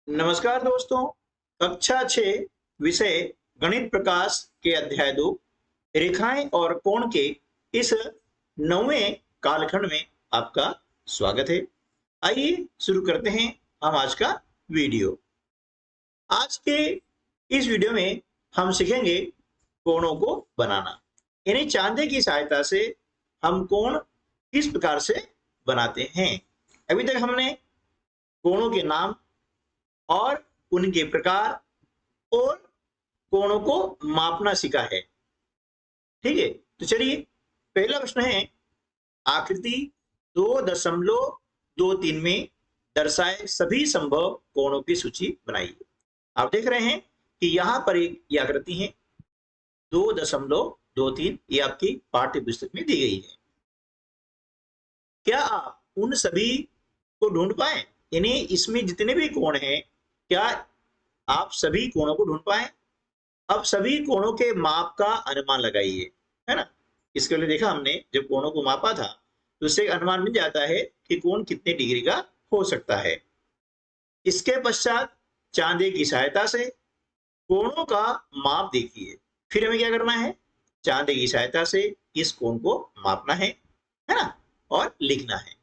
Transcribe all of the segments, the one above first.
नमस्कार दोस्तों। कक्षा 6 विषय गणित प्रकाश के अध्याय 2 रेखाएं और कोण के इस 9वें कालखंड में आपका स्वागत है। आइए शुरू करते हैं हम आज का वीडियो। आज के इस वीडियो में हम सीखेंगे कोणों को बनाना, यानी चांदे की सहायता से हम कोण किस प्रकार से बनाते हैं। अभी तक हमने कोणों के नाम और उनके प्रकार और कोणों को मापना सीखा है। ठीक है, तो चलिए पहला प्रश्न है, आकृति 2.23 में दर्शाए सभी संभव कोणों की सूची बनाइए। आप देख रहे हैं कि यहां पर एक ये आकृति है 2.23, ये आपकी पाठ्य पुस्तक में दी गई है। क्या आप उन सभी को ढूंढ पाए, यानी इसमें जितने भी कोण हैं, क्या आप सभी कोणों को ढूंढ पाए? अब सभी कोणों के माप का अनुमान लगाइए, है ना। इसके लिए देखा हमने, जब कोणों को मापा था तो उससे अनुमान मिल जाता है कि कोण कितने डिग्री का हो सकता है। इसके पश्चात चांदे की सहायता से कोणों का माप देखिए। फिर हमें क्या करना है, चांदे की सहायता से इस कोण को मापना है ना, और लिखना है।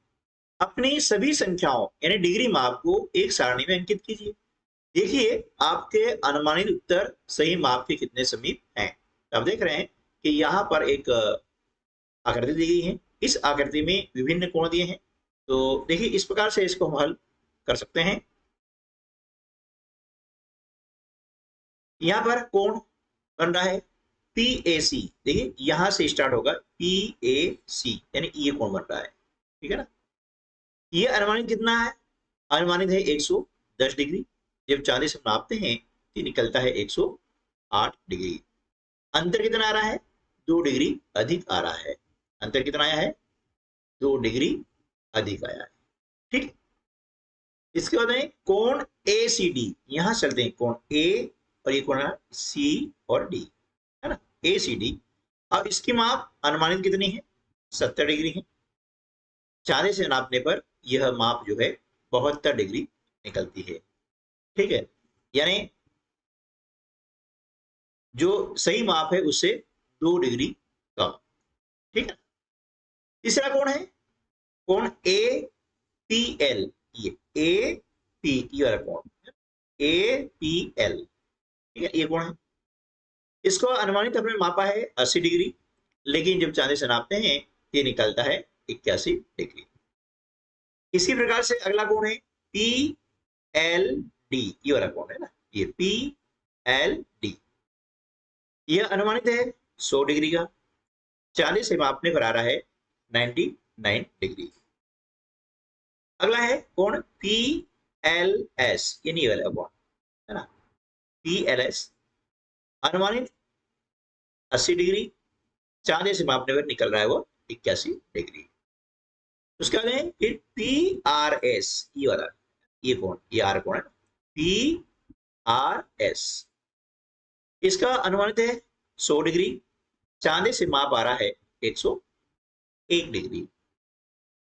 अपनी सभी संख्याओं यानी डिग्री माप को एक सारणी में अंकित कीजिए। देखिए आपके अनुमानित उत्तर सही माप के कितने समीप हैं। आप देख रहे हैं कि यहाँ पर एक आकृति दी गई है, इस आकृति में विभिन्न कोण दिए हैं। तो देखिए इस प्रकार से इसको हम हल कर सकते हैं। यहाँ पर कोण बन रहा है PAC। देखिए यहां से स्टार्ट होगा PAC, यानी ये कोण बन रहा है। ठीक है ना। ये अनुमानित कितना है? अनुमानित है 110 डिग्री। जब 40 से नापते हैं तो निकलता है 108 डिग्री। अंतर कितना आ रहा है? 2 डिग्री अधिक आ रहा है। अंतर कितना आया है? 2 डिग्री अधिक आया है। ठीक है। इसके बाद में कोण ACD, यहां चलते हैं कोण A और ये कोण C और D, है ना, ACD। अब इसकी माप अनुमानित कितनी है? 70 डिग्री है। 40 से नापने पर यह माप जो है 72 डिग्री निकलती है। ठीक है, यानी जो सही माप है उससे 2 डिग्री कम। ठीक है। तीसरा कोण है कोण APL। ये AP वाला कोण APL, ठीक है, ये कोण है। इसको अनुमानित हमने मापा है 80 डिग्री, लेकिन जब चांदी से नापते हैं ये निकलता है 81 डिग्री। इसी प्रकार से अगला कोण है PLD, ये वाला कोण है ना, ये PLD। यह अनुमानित है 100 डिग्री का। 40 से मापने पर आ रहा है 99 डिग्री। अगला है कोण PLS, ये नहीं वाला कोण है ना, PLS। अनुमानित 80 डिग्री, 40 से मापने पर निकल रहा है वो 81 डिग्री। उसके बाद है फिर PRS, ये वाला, ये कोण, ये आर कोण है, PRS। इसका अनुमानित है 100 डिग्री, चांदी से माप आ रहा है 101 डिग्री।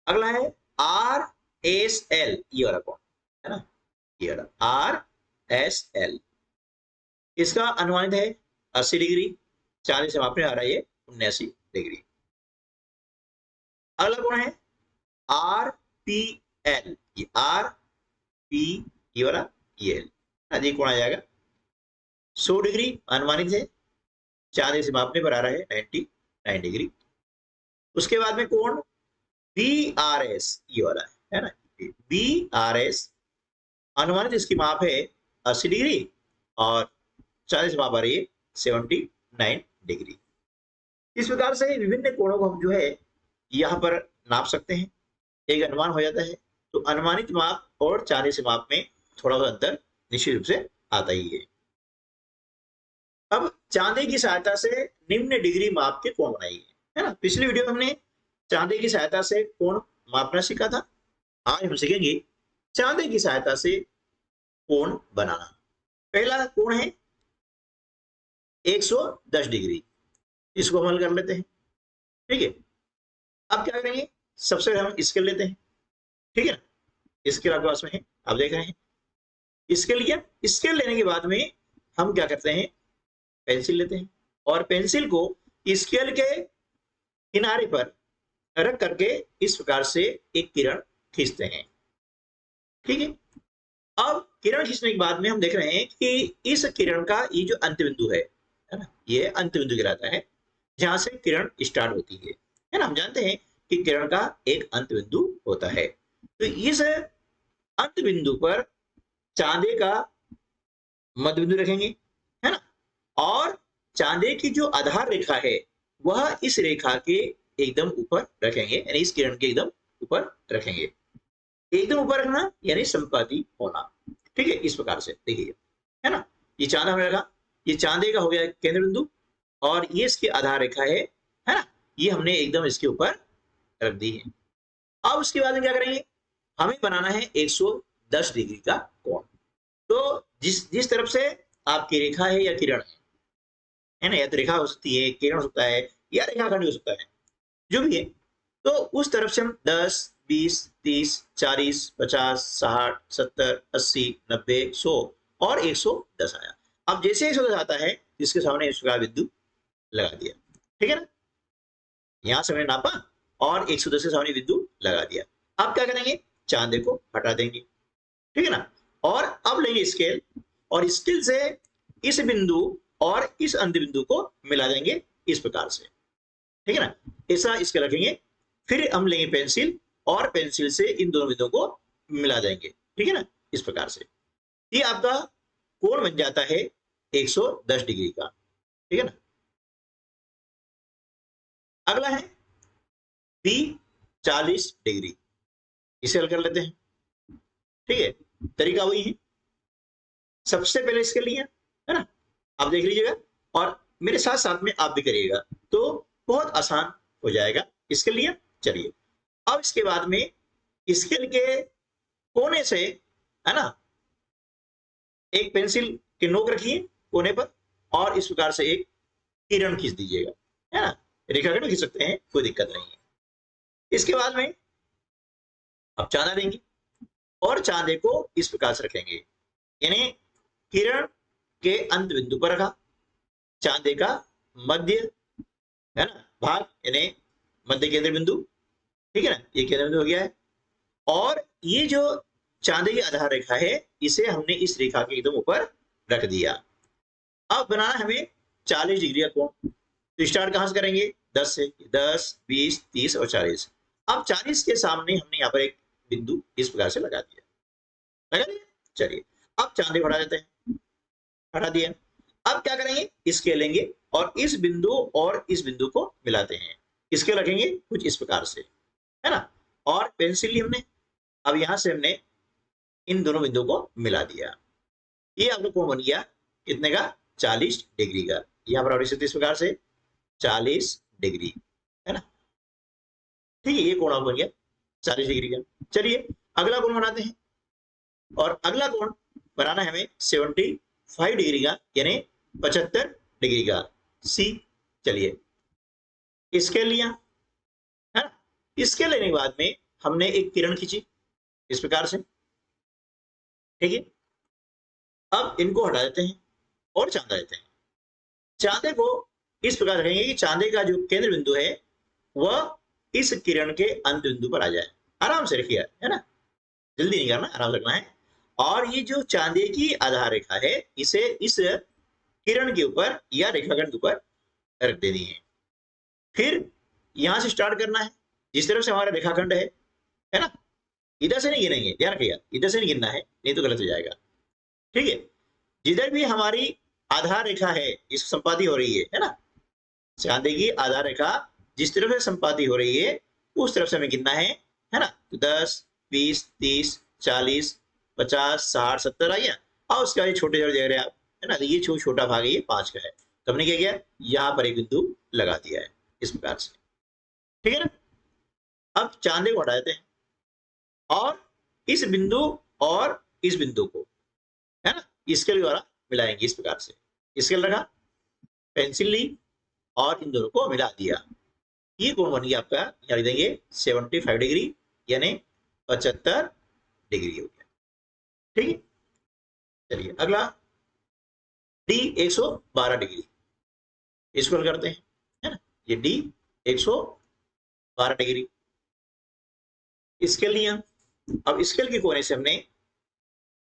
अगला है RSL, ये वाला कोण है ना, ये वाला RSL। इसका अनुमानित है 80 डिग्री, 40 से मापने आ रहा है ये 79 डिग्री। अगला कोण है RPL, ये RP, ये वाला ये अधिक कोण आ जाएगा 100 डिग्री अनुमानित है, 40 से मापने पर आ रहा है 99 डिग्री। उसके बाद में कोण BRS, ये वाला है ना, BRS। अनुमानित इसकी माप है 80 डिग्री और 40 माप आ रही है 79 डिग्री। इस प्रकार से विभिन्न कोणों को हम जो है यहाँ पर नाप सकते हैं, एक अनुमान हो जाता है। तो अनुमानित माप और 40 से माप में थोड़ा सा अंतर निश्चित रूप से आता ही है। अब चांदी की सहायता से निम्न डिग्री माप के कोण बनाइए, है ना। पिछली वीडियो में हमने चांदी की सहायता से कोण मापना सीखा था। आज हम सीखेंगे चांदी की सहायता से कोण बनाना। पहला कोण है 110 डिग्री, इसको हम हल कर लेते हैं। ठीक है। अब क्या करेंगे, सबसे पहले हम स्केल लेते हैं। ठीक है ना, स्केल आपके पास में है, आप देख रहे हैं स्केल लिया, स्केल लेने के बाद में हम क्या करते हैं, पेंसिल लेते हैं और पेंसिल को स्केल के किनारे पर रख करके इस प्रकार से एक किरण खींचते हैं। ठीक है, अब किरण खींचने के बाद में हम देख रहे हैं कि इस किरण का ये जो अंत बिंदु है ना, ये अंत बिंदु कहलाता है, जहां से किरण स्टार्ट होती है ना। हम जानते हैं कि किरण का एक अंत बिंदु होता है। तो इस अंत बिंदु पर चांदे का मध्य बिंदु रखेंगे, है ना, और चांदे की जो आधार रेखा है वह इस रेखा के एकदम ऊपर रखेंगे, यानी इस किरण के एकदम ऊपर रखेंगे। एकदम ऊपर रखना यानी संपाती होना। ठीक है, इस प्रकार से देखिए, है ना, ये चांदा हमने रखा, ये चांदे का हो गया केंद्र बिंदु और ये इसकी आधार रेखा है ना, ये हमने एकदम इसके ऊपर रख दी है। अब उसके बाद में क्या करेंगे, हमें बनाना है 110 डिग्री का कोण। तो जिस तरफ से आपकी रेखा है या किरण है ना, या तो रेखा हो सकती है, किरण हो सकता है, या रेखाखंड हो सकता है, जो भी है, तो उस तरफ से हम 10, 20, 30, 40, 50, 60, 70, 80, 90, 100 और 110 आया। अब जैसे 110 आता है, इसके सामने इस प्रकार बिंदु लगा दिया। ठीक है ना, यहां से हमने नापा और 110 के सामने बिंदु लगा दिया। अब क्या करेंगे, चांदे को हटा देंगे। ठीक है ना, और अब लेंगे स्केल और स्केल से इस बिंदु और इस अंत बिंदु को मिला देंगे इस प्रकार से। ठीक है ना, ऐसा इसके रखेंगे। फिर हम लेंगे पेंसिल और पेंसिल से इन दोनों बिंदुओं को मिला देंगे। ठीक है ना, इस प्रकार से ये आपका कोण बन जाता है 110 डिग्री का। ठीक है ना, अगला है बी 40 डिग्री, इसे हल कर लेते हैं। ठीक है, तरीका वही है, सबसे पहले इसके लिए है ना, आप देख लीजिएगा और मेरे साथ साथ में आप भी करिएगा, तो बहुत आसान हो जाएगा इसके लिए। चलिए, अब इसके बाद में स्केल के कोने से, है ना, एक पेंसिल की नोक रखिए कोने पर और इस प्रकार से एक किरण खींच दीजिएगा, है ना, रेखाखंड खींच सकते हैं, कोई दिक्कत नहीं है। इसके बाद में अब चांदा लेंगे और चांदे को इस प्रकार से रखेंगे, यानी किरण के अंत बिंदु पर रखा, चांदे का मध्य, है ना, भाग यानी मध्य केंद्र बिंदु। ठीक है ना, ये केंद्र बिंदु हो गया है और ये जो चांदे की आधार रेखा है इसे हमने इस रेखा के एकदम ऊपर रख दिया। अब बनाना हमें 40 डिग्री का कोण। तो स्टार्ट कहां से करेंगे, 10 से, 10, 20, 30 और 40। अब 40 के सामने हमने यहाँ पर एक बिंदु इस प्रकार से लगा दिया। चलिए, अब चांदे बढ़ा देते हैं, हटा दिया। अब क्या करेंगे, इसके लेंगे और इस बिंदु और इस बिंदु को मिलाते हैं। इसके रखेंगे कुछ इस प्रकार से, है ना, और पेंसिल ली हमने। अब यहां से हमने इन दोनों बिंदुओं को मिला दिया। ये आपका कोण बन गया कितने का, 40 डिग्री का। यहाँ पर इस प्रकार से 40 डिग्री, है ना। ठीक है, ये कोण बन गया 40 डिग्री का। चलिए अगला कोण बनाते हैं और अगला कोण बनाना है हमें 75 डिग्री का, यानी 75 डिग्री का, सी। चलिए, इसके लिया, है ना, इसके लेने के बाद में हमने एक किरण खींची इस प्रकार से। ठीक है, अब इनको हटा देते हैं और चांदा देते हैं। चांदे को इस प्रकार रखेंगे कि चांदे का जो केंद्र बिंदु है वह इस किरण के अंत बिंदु पर आ जाए। आराम से रखिए, है ना, जल्दी नहीं करना, आराम से रखना है। और ये जो चांदे की आधार रेखा है इसे इस किरण के ऊपर या रेखाखंड के ऊपर रख देनी है। फिर यहां से स्टार्ट करना है, जिस तरफ से हमारा रेखाखंड है ना, इधर से नहीं गिनेंगे, ध्यान रखिएगा, इधर से नहीं गिनना है, नहीं तो गलत हो जाएगा। ठीक है, जिधर भी हमारी आधार रेखा है इस संपाती हो रही है ना, चांदे की आधार रेखा जिस तरफ से संपाती हो रही है उस तरफ से हमें गिनना है ना। तो 10, 20, 30, 40, 50, 60, 70 आइए, और उसके बाद छोटे छोटे जगह आप, है ना, तो ये छोटा भाग है, ये 5 का है। तो हमने क्या किया, यहाँ पर एक बिंदु लगा दिया है इस प्रकार से। ठीक है ना, अब चांदे को हटा देते हैं और इस बिंदु और इस बिंदु को, है ना, स्केल द्वारा मिलाएंगे इस प्रकार से। स्केल रखा, पेंसिल ली और इन दोनों को मिला दिया। ये कोण बन गया आपका, यहाँ देंगे 75 डिग्री, यानी 75 डिग्री हो गया। ठीक है, चलिए अगला डी 112 डिग्री, इसको हल करते हैं, है ना। ये डी 112 डिग्री स्केल लिया। अब स्केल के कोने से हमने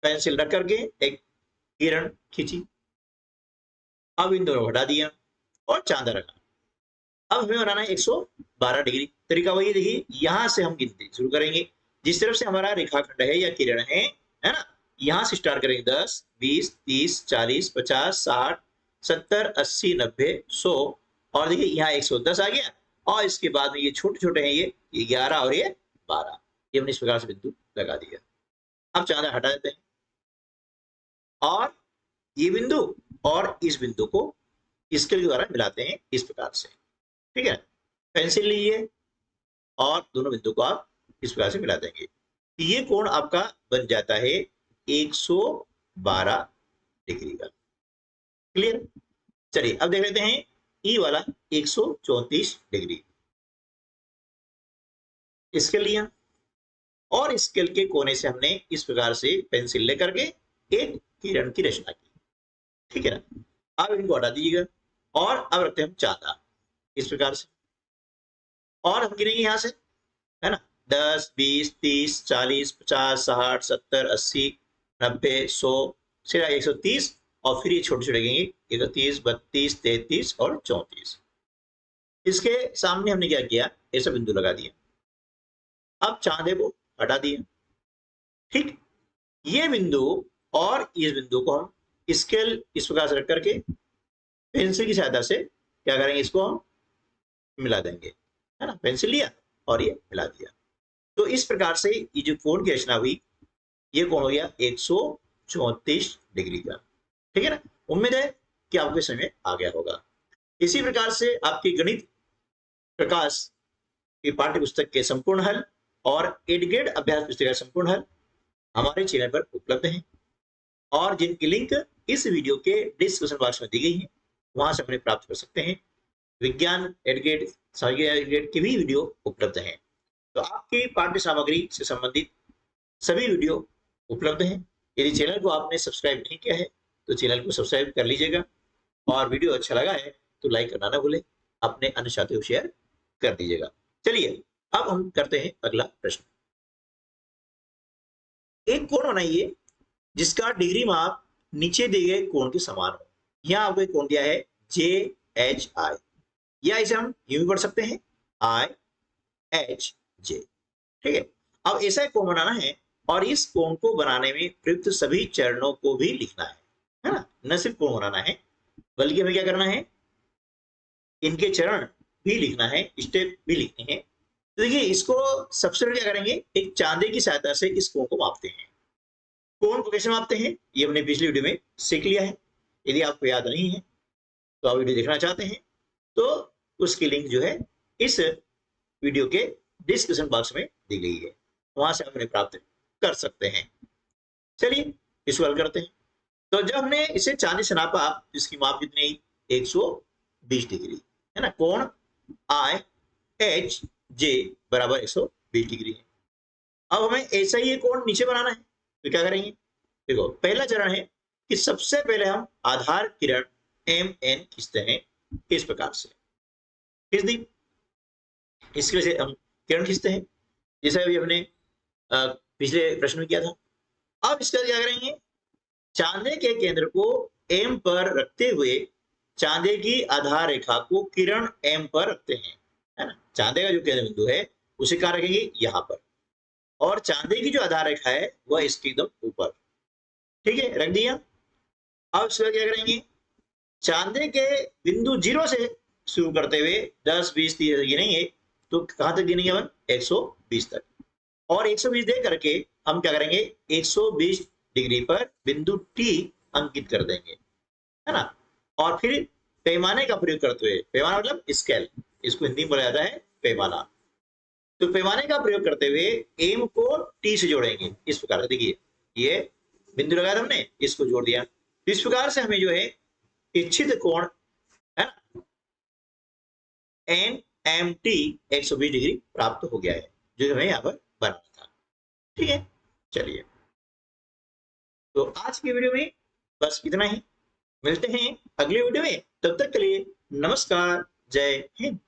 पेंसिल रख करके एक किरण खींची, अब इन दोनों को हटा दिया और चांदा रखा। अब हमें बनाना है 112 डिग्री। तरीका वही, देखिए यहां से हम गिनती शुरू करेंगे, जिस तरफ से हमारा रेखाखंड है या किरण है ना, यहां से स्टार्ट करेंगे 10, 20, 30, 40, 50, 60, 70, 80, 90, 100 और देखिए यहाँ 110 आ गया। और इसके बाद में ये छोटे छोटे हैं, ये 11 और ये 12, ये हमने इस प्रकार से बिंदु लगा दिया। अब चांदा हटा देते हैं और ये बिंदु और इस बिंदु को स्केल के द्वारा मिलाते हैं इस प्रकार से, ठीक है। पेंसिल लीजिए और दोनों बिंदु को आप इस प्रकार से मिला देंगे, तो ये कोण आपका बन जाता है 112 डिग्री का। क्लियर। चलिए अब देख लेते हैं ई वाला 134 डिग्री। स्केल लिया और स्केल के कोने से हमने इस प्रकार से पेंसिल लेकर के एक किरण की रचना की, ठीक है ना। अब इनको हटा दीजिएगा और अब रखते हैं हम चांदा इस प्रकार से, और हम गिनेंगे यहां से, है ना, 10, 20, 30, 40, 50, 60, 70, 80, 90, 100 से 130 और फिर ये छोटे छोटे गिनेंगे 31, 32, 33 और 34। इसके सामने हमने क्या किया, ऐसा बिंदु लगा दिया। अब चांदे को हटा दिया, ठीक। ये बिंदु और इस बिंदु को हम स्केल इस प्रकार से रख करके पेंसिल की सहायता से क्या करेंगे, इसको हम मिला देंगे, है ना। पेंसिल लिया और ये मिला दिया, तो इस प्रकार से ये जो कोण की रचना हुई, ये कोण हो गया 134 डिग्री का, ठीक है ना। उम्मीद है कि आपके समझ में आ गया होगा। इसी प्रकार से आपकी गणित प्रकाश की पाठ्य पुस्तक के संपूर्ण हल और एडग्रेड अभ्यास पुस्तिका का संपूर्ण हल हमारे चैनल पर उपलब्ध हैं, और जिनकी लिंक इस वीडियो के डिस्क्रिप्शन बॉक्स में दी गई है, वहां से अपने प्राप्त कर सकते हैं। विज्ञान एडग्रेड, सामाजिक एडग्रेड की भी वीडियो उपलब्ध है। तो आपकी पाठ्य सामग्री से संबंधित सभी वीडियो उपलब्ध हैं। यदि चैनल को आपने सब्सक्राइब नहीं किया है तो चैनल को सब्सक्राइब कर लीजिएगा, और वीडियो अच्छा लगा है तो लाइक करना ना भूलें, अपने अन्य साथियों को शेयर कर दीजिएगा। चलिए अब हम करते हैं अगला प्रश्न। एक कोण बनाइए जिसका डिग्री माप नीचे दिए गए कोण के समान हो। यहां आपको एक कोण दिया है JHI, या इसे हम यूं भी पढ़ सकते हैं IHJ, ठीक है। अब ऐसा एक कोण बनाना है और इस कोण को बनाने में प्रयुक्त सभी चरणों को भी लिखना है ना। न सिर्फ कोण बनाना है बल्कि हमें क्या करना है, इनके चरण भी लिखना है, स्टेप भी लिखने हैं। तो देखिए इसको सबसे पहले क्या करेंगे, एक चांदे की सहायता से इस कोण को मापते हैं। कोण को कैसे मापते हैं ये हमने पिछली वीडियो में सीख लिया है। यदि आपको याद नहीं है तो आप वीडियो देखना चाहते हैं तो उसकी लिंक जो है इस वीडियो के डिस्क्रिप्शन बॉक्स में दी गई है, वहां से आप उन्हें प्राप्त कर सकते हैं। चलिए इसको हल करते हैं। तो जब हमने इसे चांदी से नापा, इसकी माप कितनी आई, 120 डिग्री, है ना। कोण IHJ बराबर 120 डिग्री है। अब हमें ऐसा ही एक कोण नीचे बनाना है, तो क्या करेंगे, देखो पहला चरण है कि सबसे पहले हम आधार किरण MN खींचते हैं इस प्रकार से, खींच दी। इसके वजह से हम किरण खींचते हैं, जैसे अभी हमने पिछले प्रश्न में किया था। अब इसका क्या करेंगे, चांदे के केंद्र को M पर रखते हुए चांदे की आधार रेखा को किरण M पर रखते हैं, है ना। चांदे का जो केंद्र बिंदु है उसे कहाँ रखेंगे, यहाँ पर, और चांदे की जो आधार रेखा है वह इसके एकदम ऊपर, ठीक है, रख दिया। अब इसका क्या करेंगे, चांदे के बिंदु 0 से शुरू करते हुए 10, 20, 30 गिनेंगे, तो कहां तक गिनेंगे हम, 120 तक, और 120 दे करके हम क्या करेंगे, 120 डिग्री पर बिंदु T अंकित कर देंगे, है ना। और फिर पैमाने का प्रयोग करते हुए, पैमाना मतलब स्केल, इसको हिंदी में बोला जाता है पैमाना, तो पैमाने का प्रयोग करते हुए एम को T से जोड़ेंगे इस प्रकार से। देखिए ये बिंदु लगाया हमने, इसको जोड़ दिया, इस प्रकार से हमें जो है इच्छित कोण, है ना, NMT 120 डिग्री प्राप्त हो गया है, जो हमें यहाँ पर बनाना था, ठीक है। चलिए तो आज की वीडियो में बस इतना ही, मिलते हैं अगले वीडियो में, तब तक के लिए नमस्कार, जय हिंद।